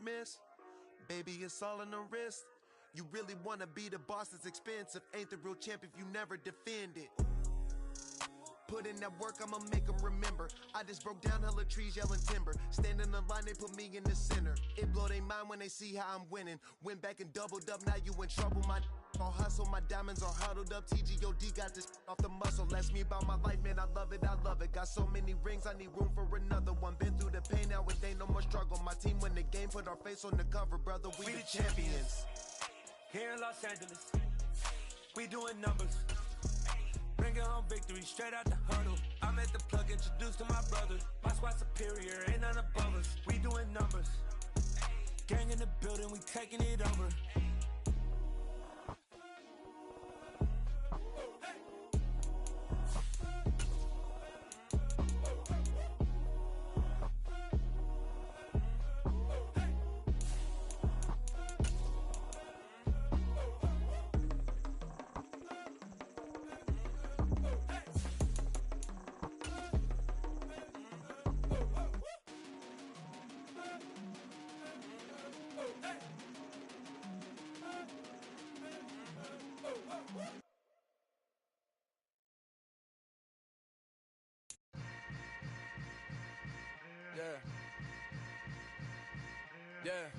miss? Baby, it's all in the wrist. You really wanna be the boss, it's expensive. Ain't the real champ if you never defend it. Put in that work, I'ma make them remember. I just broke down hella trees, yelling timber. Stand in the line, they put me in the center. It blow their mind when they see how I'm winning. Went back and doubled up, now you in trouble. My all hustle, my diamonds are huddled up. TGOD got this off the muscle. Ask me about my life, man, I love it, I love it. Got so many rings, I need room for another one. Been through the pain, now it ain't no more struggle. My team win the game, put our face on the cover, brother, we the champions. Here in Los Angeles, we doing numbers. Bringing home victory straight out the huddle. I'm at the plug, introduced to my brothers. My squad superior, ain't none above us. We doing numbers. Gang in the building, we taking it over. Yeah.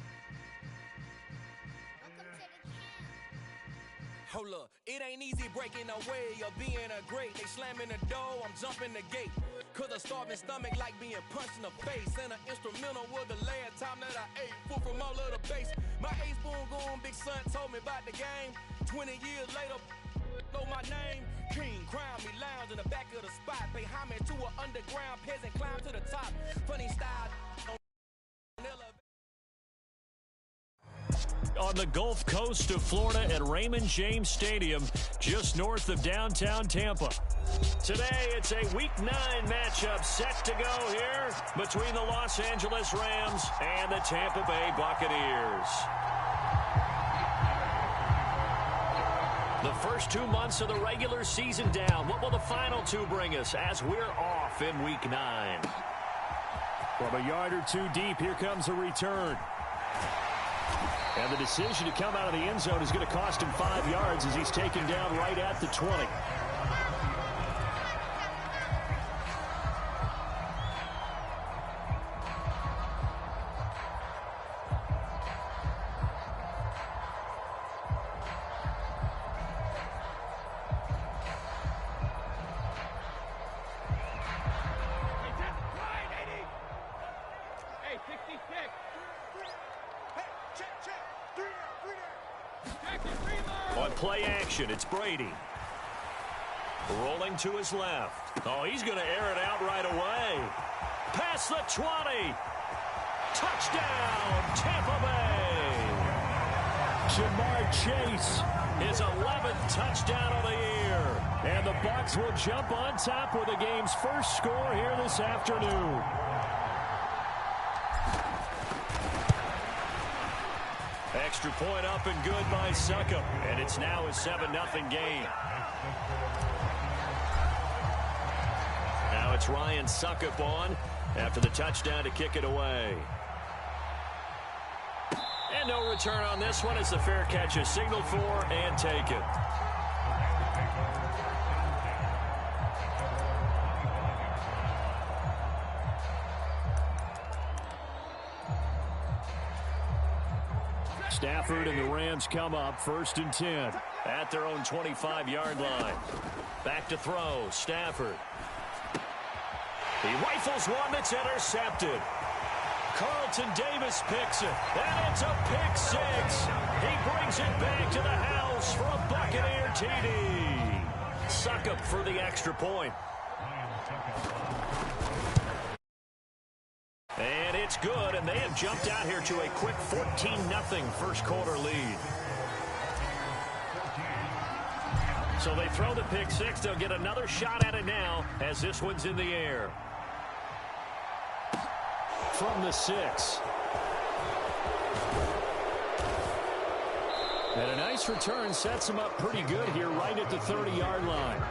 Hold up, it ain't easy breaking away or being a great. They slamming the door, I'm jumping the gate. Cause a starving stomach like being punched in the face. And an instrumental was the last time that I ate. Food from all of the base. My ace boom goon, big son told me about the game. 20 years later, know my name. King, crown me, lounge in the back of the spot. Pay homage to an underground peasant, climb to the top. Funny style. On the Gulf Coast of Florida at Raymond James Stadium, just north of downtown Tampa. Today, it's a Week 9 matchup set to go here between the Los Angeles Rams and the Tampa Bay Buccaneers. The first 2 months of the regular season down. What will the final 2 bring us as we're off in Week 9? From a yard or 2 deep, here comes a return. And the decision to come out of the end zone is going to cost him 5 yards as he's taken down right at the 20. On play action, it's Brady. Rolling to his left. Oh, he's going to air it out right away. Past the 20. Touchdown, Tampa Bay. Jamar Chase. His 11th touchdown of the year. And the Bucs will jump on top with the game's first score here this afternoon. Extra point up and good by Succop. And it's now a 7-0 game. Now it's Ryan Succop on after the touchdown to kick it away. And no return on this one as the fair catch is signaled for and taken. Stafford and the Rams come up 1st and 10. At their own 25-yard line. Back to throw. Stafford. He rifles one that's intercepted. Carlton Davis picks it. And it's a pick 6. He brings it back to the house for a Buccaneer TD. Succop for the extra point. And it's good, and they have jumped out here to a quick 14-0 first quarter lead. So they throw the pick 6. They'll get another shot at it now as this one's in the air. From the 6. And a nice return sets him up pretty good here right at the 30-yard line.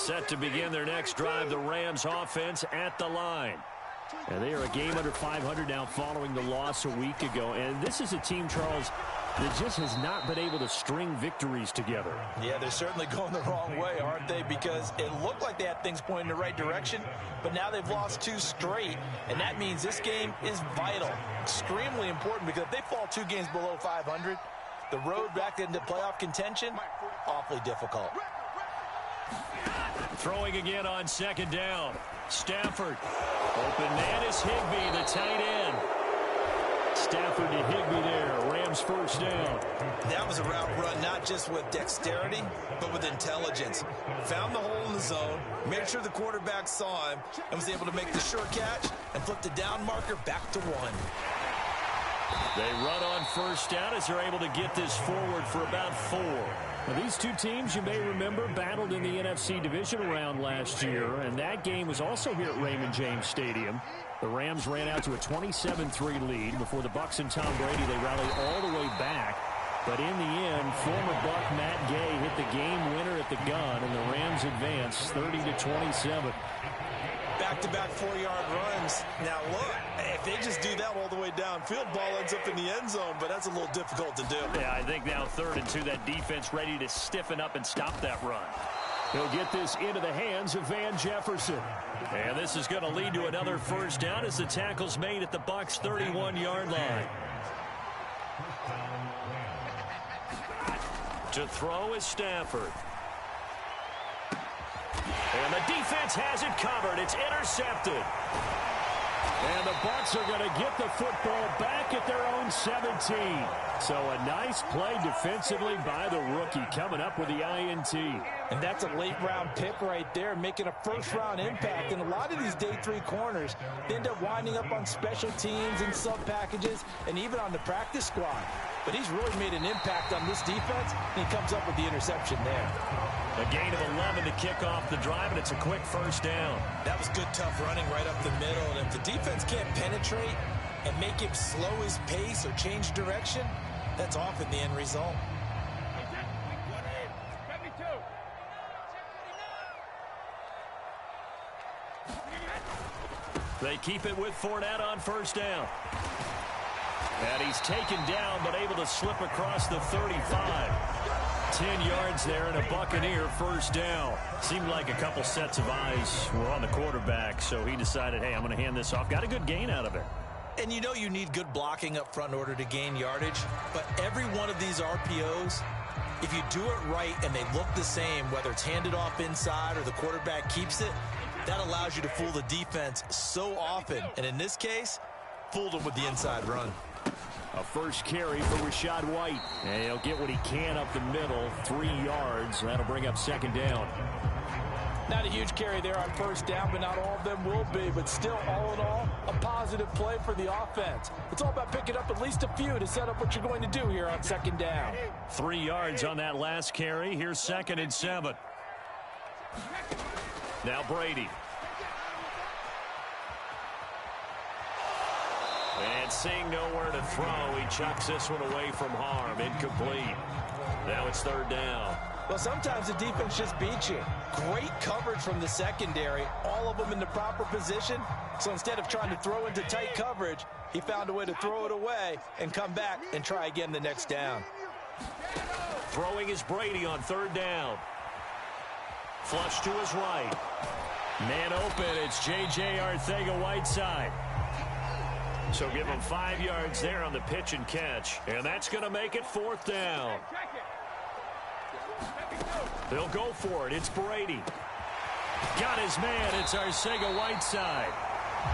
Set to begin their next drive, the Rams offense at the line. And they are a game under 500 now following the loss a week ago. And this is a team, Charles, that just has not been able to string victories together. Yeah, they're certainly going the wrong way, aren't they? Because it looked like they had things pointing in the right direction, but now they've lost 2 straight. And that means this game is vital, extremely important, because if they fall 2 games below 500, the road back into playoff contention, awfully difficult. Throwing again on second down. Stafford. Open man is Higbee, the tight end. Stafford to Higbee there. Rams first down. That was a route run not just with dexterity, but with intelligence. Found the hole in the zone, made sure the quarterback saw him, and was able to make the sure catch and flip the down marker back to 1. They run on first down as they're able to get this forward for about 4. Now, these two teams, you may remember, battled in the NFC division round last year, and that game was also here at Raymond James Stadium. The Rams ran out to a 27-3 lead. Before the Bucs and Tom Brady, they rallied all the way back. But in the end, former Buck Matt Gay hit the game winner at the gun, and the Rams advanced 30-27. Back-to-back 4-yard runs. Now, look, if they just do that all the way downfield, ball ends up in the end zone, but that's a little difficult to do. Yeah, I think now 3rd and 2, that defense ready to stiffen up and stop that run. He'll get this into the hands of Van Jefferson. And this is going to lead to another first down as the tackle's made at the Bucs' 31-yard line. To throw is Stafford. And the defense has it covered. It's intercepted. And the Bucs are going to get the football back at their own 17. So a nice play defensively by the rookie, coming up with the INT. And that's a late-round pick right there, making a first-round impact. And a lot of these day 3 corners, they end up winding up on special teams and sub-packages and even on the practice squad. But he's really made an impact on this defense, and he comes up with the interception there. A gain of 11 to kick off the drive, and it's a quick first down. That was good, tough running right up the middle. And if the defense can't penetrate and make him slow his pace or change direction, that's often the end result. They keep it with Fournette on first down. And he's taken down, but able to slip across the 35. 10 yards there and a Buccaneer first down. Seemed like a couple sets of eyes were on the quarterback, so he decided, hey, I'm going to hand this off. Got a good gain out of it. And you know you need good blocking up front in order to gain yardage, but every one of these RPOs, if you do it right and they look the same, whether it's handed off inside or the quarterback keeps it, that allows you to fool the defense so often. And in this case, fooled them with the inside run. A first carry for Rachaad White. And he'll get what he can up the middle, 3 yards. That'll bring up second down. Not a huge carry there on first down, but not all of them will be. But still, all in all, a positive play for the offense. It's all about picking up at least a few to set up what you're going to do here on second down. 3 yards on that last carry. Here's 2nd and 7. Now Brady. And seeing nowhere to throw, he chucks this one away from harm. Incomplete. Now it's 3rd down. Well, sometimes the defense just beats you. Great coverage from the secondary, all of them in the proper position. So instead of trying to throw into tight coverage, he found a way to throw it away and come back and try again the next down. Throwing is Brady on 3rd down. Flush to his right. Man open, it's J.J. Arcega-Whiteside. So give him 5 yards there on the pitch and catch. And that's going to make it 4th down. They'll go for it. It's Brady. Got his man. It's Arcega-Whiteside.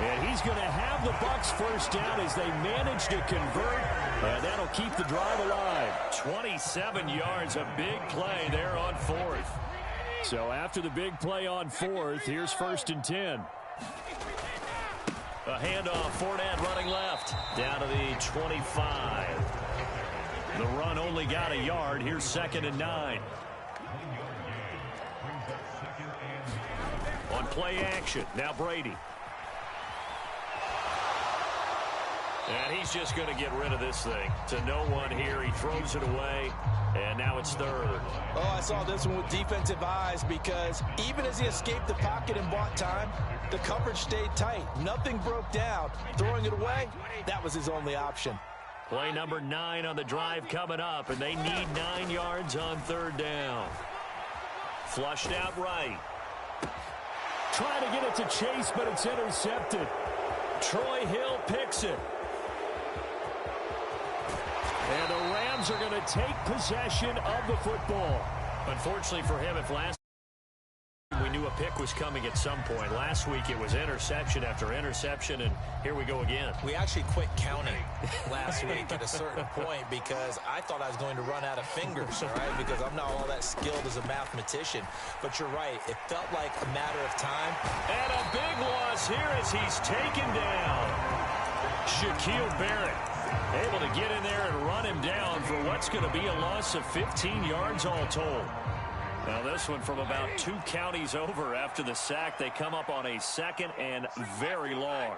And he's going to have the Bucs first down as they manage to convert. And that'll keep the drive alive. 27 yards, a big play there on 4th. So after the big play on 4th, here's 1st and 10. A handoff, Fournette running left. Down to the 25. The run only got a yard. Here's 2nd and 9. On play action, now Brady. And he's just going to get rid of this thing. To no one here, he throws it away. And now it's third. Oh, I saw this one with defensive eyes because even as he escaped the pocket and bought time, the coverage stayed tight. Nothing broke down. Throwing it away, that was his only option. Play number 9 on the drive coming up, and they need 9 yards on third down. Flushed out right. Trying to get it to Chase, but it's intercepted. Troy Hill picks it. And the Rams are going to take possession of the football. Unfortunately for him, if last we knew a pick was coming at some point. Last week it was interception after interception, and here we go again. We actually quit counting last week at a certain point because I thought I was going to run out of fingers, all right, because I'm not all that skilled as a mathematician. But you're right. It felt like a matter of time. And a big loss here as he's taken down. Shaquille Barrett able to get in there and run him down for what's going to be a loss of 15 yards all told. Now this one from about 2 counties over after the sack. They come up on a second and very long.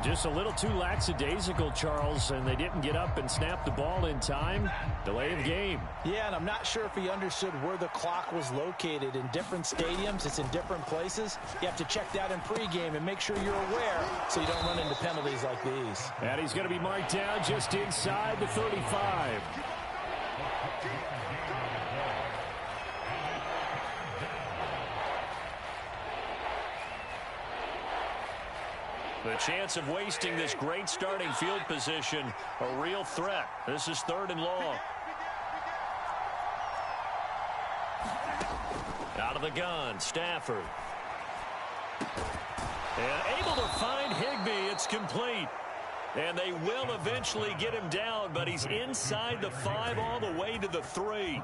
Just a little too lackadaisical, Charles, and they didn't get up and snap the ball in time. Delay of game. Yeah, and I'm not sure if he understood where the clock was located. In different stadiums, it's in different places. You have to check that in pregame and make sure you're aware so you don't run into penalties like these. And he's going to be marked down just inside the 35. The chance of wasting this great starting field position, a real threat. This is third and long. Out of the gun, Stafford. And able to find Higbee. It's complete. And they will eventually get him down, but he's inside the 5 all the way to the 3.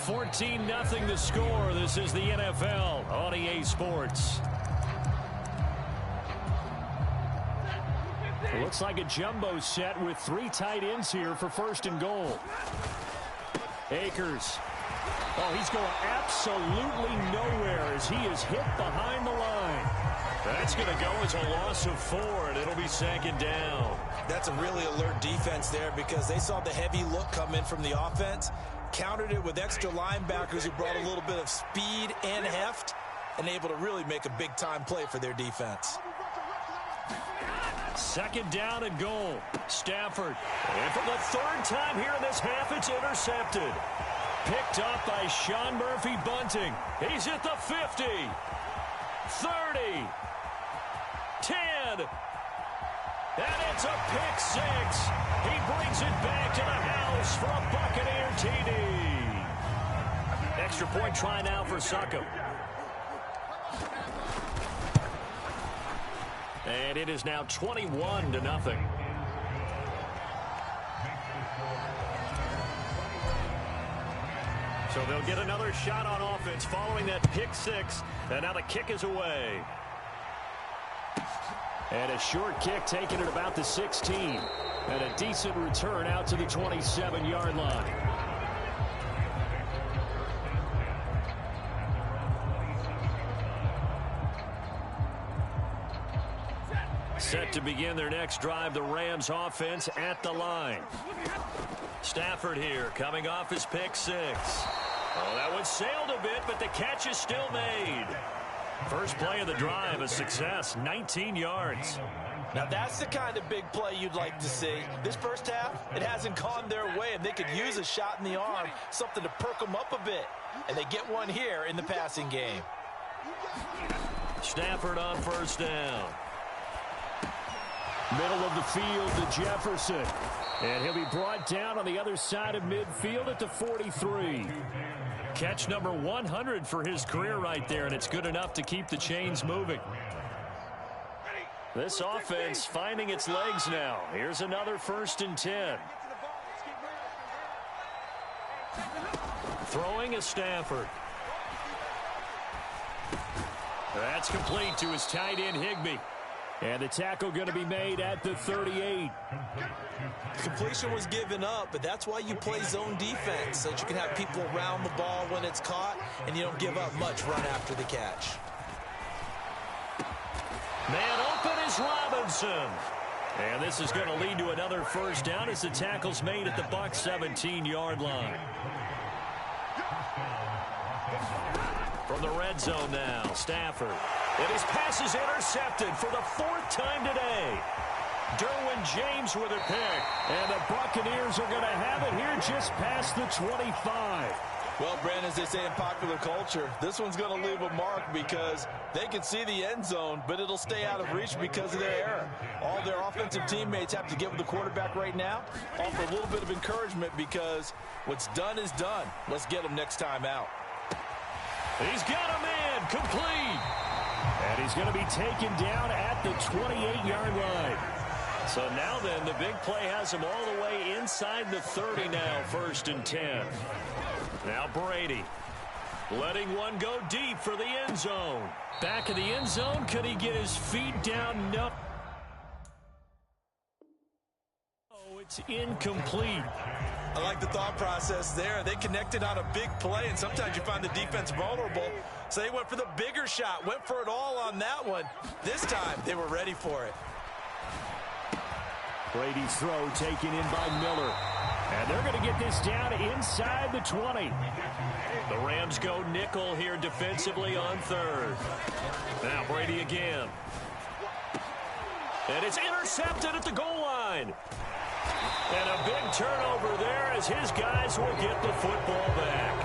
14-0 the score. This is the NFL on EA Sports. It looks like a jumbo set with 3 tight ends here for first and goal. Akers. Oh, he's going absolutely nowhere as he is hit behind the line. That's going to go as a loss of 4, and it'll be second down. That's a really alert defense there because they saw the heavy look come in from the offense, countered it with extra linebackers who brought a little bit of speed and heft, and able to really make a big-time play for their defense. Second down and goal. Stafford. And for the 3rd time here in this half, it's intercepted. Picked up by Sean Murphy Bunting. He's at the 50. 30. 10. And it's a pick 6. He brings it back to the house for a Buccaneer TD. Extra point try now for Succop. And it is now 21-0. So they'll get another shot on offense following that pick 6. And now the kick is away. And a short kick taken at about the 16. And a decent return out to the 27-yard line. Set to begin their next drive, the Rams offense at the line. Stafford here, coming off his pick 6. Oh, that one sailed a bit, but the catch is still made. First play of the drive, a success, 19 yards. Now that's the kind of big play you'd like to see. This first half, it hasn't gone their way, and they could use a shot in the arm, something to perk them up a bit. And they get one here in the passing game. Stafford on first down. Middle of the field to Jefferson. And he'll be brought down on the other side of midfield at the 43. Catch number 100 for his career right there, and it's good enough to keep the chains moving. This offense finding its legs now. Here's another 1st and 10. Throwing is Stafford. That's complete to his tight end, Higbee. And the tackle going to be made at the 38. Completion was given up, but that's why you play zone defense, so that you can have people around the ball when it's caught, and you don't give up much run after the catch. Man open is Robinson. And this is going to lead to another first down as the tackle's made at the Bucs 17-yard line. From the red zone now, Stafford. And his pass is intercepted for the 4th time today. Derwin James with a pick. And the Buccaneers are going to have it here just past the 25. Well, Brandon, as they say in popular culture, this one's going to leave a mark because they can see the end zone, but it'll stay out of reach because of their error. All their offensive teammates have to get with the quarterback right now, offer a little bit of encouragement because what's done is done. Let's get him next time out. He's got a man complete. And he's going to be taken down at the 28-yard line. So now then, the big play has him all the way inside the 30 now, 1st and 10. Now Brady letting one go deep for the end zone. Back of the end zone. Could he get his feet down? No. Oh, it's incomplete. I like the thought process there. They connected on a big play, and sometimes you find the defense vulnerable. So they went for the bigger shot, went for it all on that one. This time, they were ready for it. Brady's throw taken in by Miller. And they're going to get this down inside the 20. The Rams go nickel here defensively on 3rd. Now Brady again. And it's intercepted at the goal line. And a big turnover there as his guys will get the football back.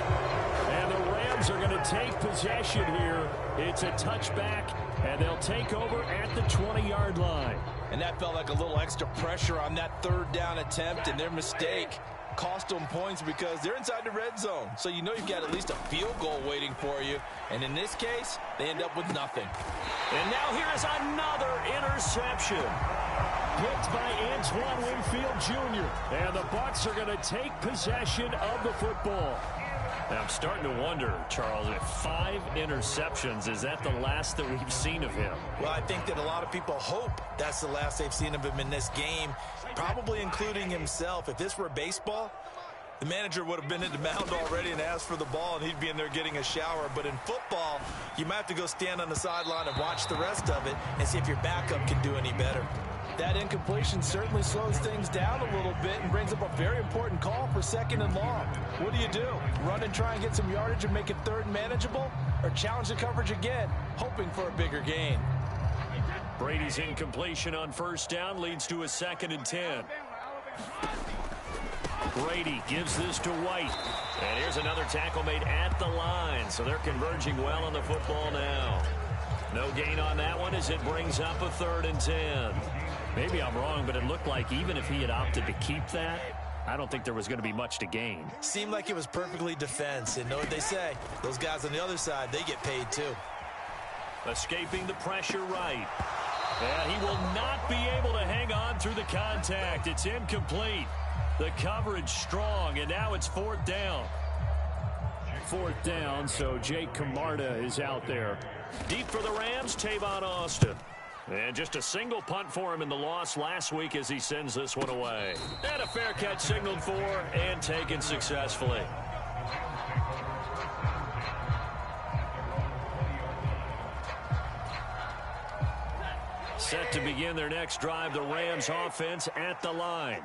And the Rams are going to take possession here. It's a touchback, and they'll take over at the 20-yard line. And that felt like a little extra pressure on that 3rd down attempt, and their mistake cost them points because they're inside the red zone. So you know you've got at least a field goal waiting for you. And in this case, they end up with nothing. And now here is another interception. Picked by Antoine Winfield Jr. And the Bucs are going to take possession of the football. Now I'm starting to wonder, Charles, if 5 interceptions, is that the last that we've seen of him? Well, I think that a lot of people hope that's the last they've seen of him in this game, probably including himself. If this were baseball, the manager would have been in the mound already and asked for the ball, and he'd be in there getting a shower. But in football, you might have to go stand on the sideline and watch the rest of it and see if your backup can do any better. That incompletion certainly slows things down a little bit and brings up a very important call for 2nd and long. What do? Run and try and get some yardage and make it 3rd manageable, or challenge the coverage again, hoping for a bigger gain? Brady's incompletion on 1st down leads to a 2nd and 10. Brady gives this to White. And here's another tackle made at the line, so they're converging well on the football now. No gain on that one as it brings up a 3rd and 10. Maybe I'm wrong, but it looked like even if he had opted to keep that, I don't think there was going to be much to gain. Seemed like it was perfectly defense, and know what they say. Those guys on the other side, they get paid too. Escaping the pressure right. And he will not be able to hang on through the contact. It's incomplete. The coverage strong, and now it's 4th down. 4th down, so Jake Camarda is out there. Deep for the Rams, Tavon Austin. And just a single punt for him in the loss last week as he sends this one away. And a fair catch signaled for and taken successfully. Set to begin their next drive, the Rams offense at the line.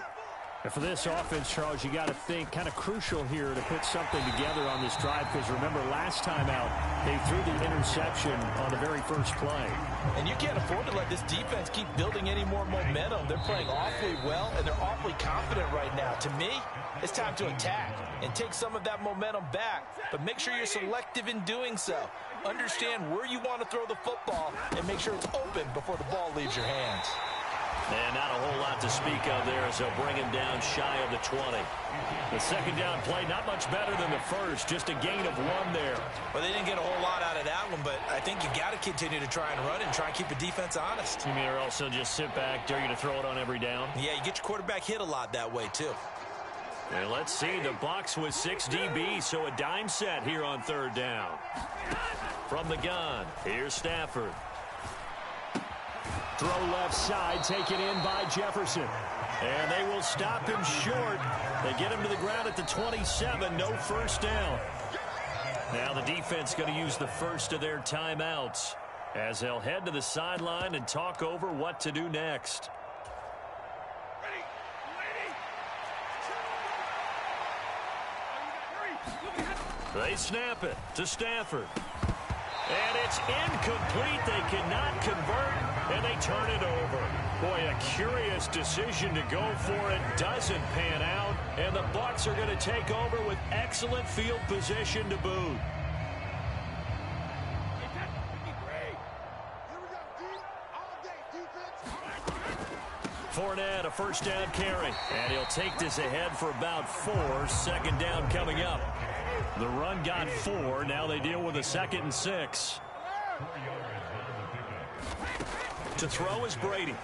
And for this offense, Charles, you got to think kind of crucial here to put something together on this drive, because remember last time out they threw the interception on the very first play. And you can't afford to let this defense keep building any more momentum. They're playing awfully well, and they're awfully confident right now. To me, it's time to attack and take some of that momentum back, but make sure you're selective in doing so. Understand where you want to throw the football and make sure it's open before the ball leaves your hands. And not a whole lot to speak of there as they'll bring him down shy of the 20. The 2nd down play, not much better than the first, just a gain of 1 there. Well, they didn't get a whole lot out of that one, but I think you got to continue to try and run and try and keep the defense honest. You mean or else they'll just sit back, dare you to throw it on every down? Yeah, you get your quarterback hit a lot that way, too. And let's see, the Bucs with 6 DBs, so a dime set here on 3rd down. From the gun, here's Stafford. Throw left side, taken in by Jefferson. And they will stop him short. They get him to the ground at the 27, no first down. Now the defense going to use the first of their timeouts as they'll head to the sideline and talk over what to do next. They snap it to Stafford. And it's incomplete. They cannot convert, and they turn it over. Boy, a curious decision to go for it. Doesn't pan out, and the Bucs are going to take over with excellent field position to boot. Fournette, a first down carry, and he'll take this ahead for about 4. Second down coming up. The run got 4. Now they deal with a 2nd and 6. To throw is Brady.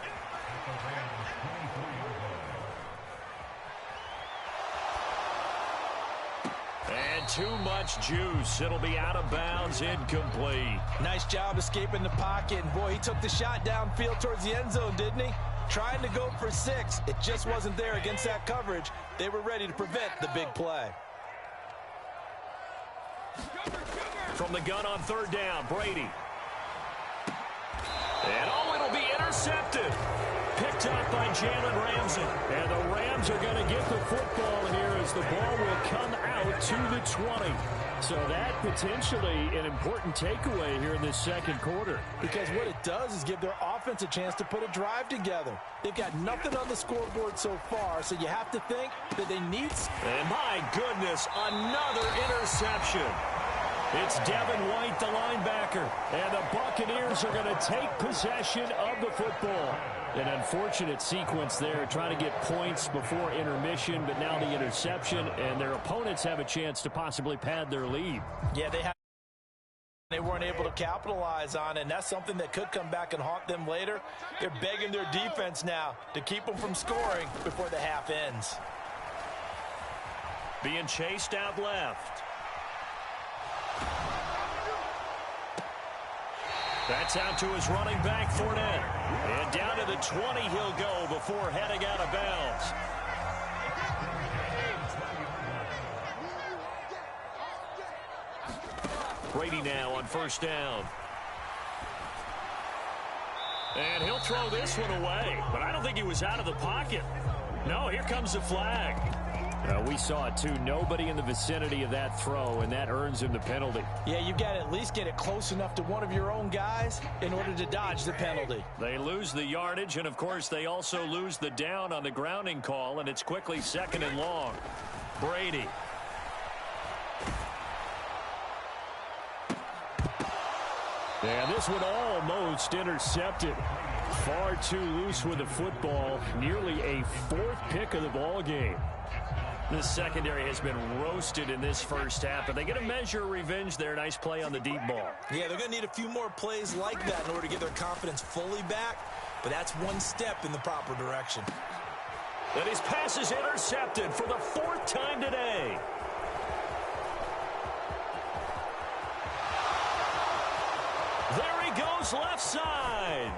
And too much juice. It'll be out of bounds, incomplete. Nice job escaping the pocket. And boy, he took the shot downfield towards the end zone, didn't he? Trying to go for 6. It just wasn't there against that coverage. They were ready to prevent the big play. From the gun on 3rd down, Brady. And it'll be intercepted. Picked up by Jalen Ramsey. And the Rams are going to get the football here as the ball will come out to the 20. So that potentially an important takeaway here in this second quarter. Because what it does is give their offense a chance to put a drive together. They've got nothing on the scoreboard so far, so you have to think that they need... And my goodness, another interception. It's Devin White, the linebacker, and the Buccaneers are going to take possession of the football. An unfortunate sequence there, trying to get points before intermission, but now the interception, and their opponents have a chance to possibly pad their lead. Yeah, they weren't able to capitalize on it, and that's something that could come back and haunt them later. They're begging their defense now to keep them from scoring before the half ends. Being chased out left. That's out to his running back, Fournette. And down to the 20 he'll go before heading out of bounds. Brady now on 1st down. And he'll throw this one away. But I don't think he was out of the pocket. No, here comes the flag. We saw it, too. Nobody in the vicinity of that throw, and that earns him the penalty. Yeah, you've got to at least get it close enough to one of your own guys in order to dodge the penalty. They lose the yardage, and, of course, they also lose the down on the grounding call, and it's quickly 2nd and long. Brady. And this one almost intercepted. Far too loose with the football. Nearly a 4th pick of the ball game. This secondary has been roasted in this first half, but they get a measure of revenge there. Nice play on the deep ball. Yeah, they're going to need a few more plays like that in order to get their confidence fully back, but that's one step in the proper direction. And his pass is intercepted for the 4th time today. There he goes left side.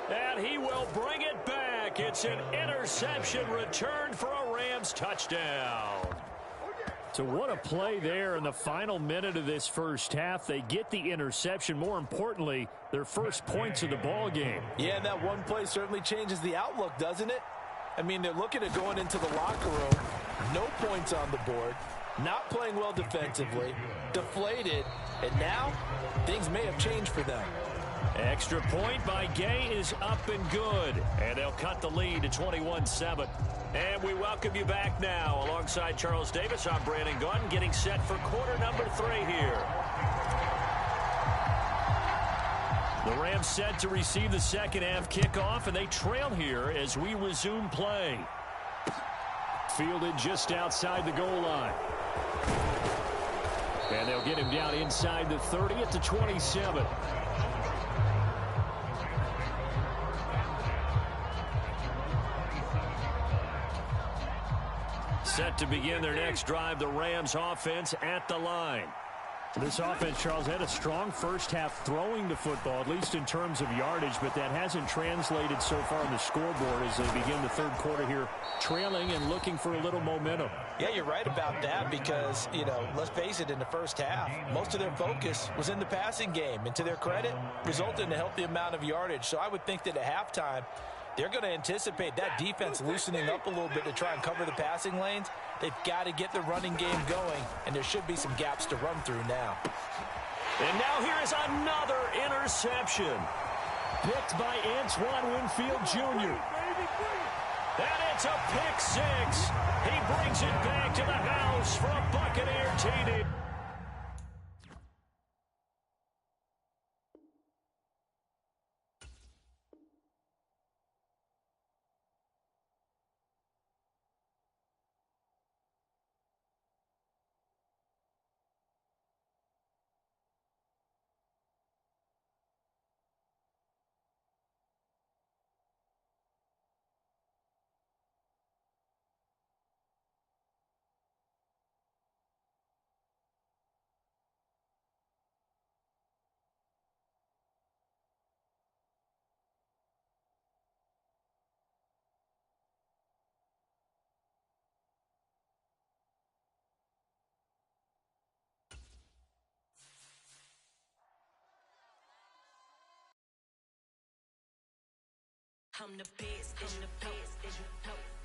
And he will bring it back. It's an interception returned for a Rams touchdown. So what a play there in the final minute of this first half. They get the interception. More importantly, their first points of the ball game. Yeah, and that one play certainly changes the outlook, doesn't it? I mean, they're looking at going into the locker room. No points on the board. Not playing well defensively. Deflated. And now, things may have changed for them. Extra point by Gay is up and good. And they'll cut the lead to 21-7. And we welcome you back now. Alongside Charles Davis, I'm Brandon Gunn, getting set for quarter number 3 here. The Rams set to receive the second half kickoff, and they trail here as we resume play. Fielded just outside the goal line. And they'll get him down inside the 30 at the 27. Set to begin their next drive, the Rams offense at the line. This offense, Charles, had a strong first half throwing the football, at least in terms of yardage, but that hasn't translated so far on the scoreboard as they begin the third quarter here trailing and looking for a little momentum. Yeah, you're right about that because, let's face it, in the first half, most of their focus was in the passing game. And to their credit, resulted in a healthy amount of yardage. So I would think that at halftime, they're going to anticipate that defense loosening up a little bit to try and cover the passing lanes. They've got to get the running game going, and there should be some gaps to run through now. And now here is another interception. Picked by Antoine Winfield Jr. And it's a pick six. He brings it back to the house for a Buccaneer TD. I'm the best, I'm the best,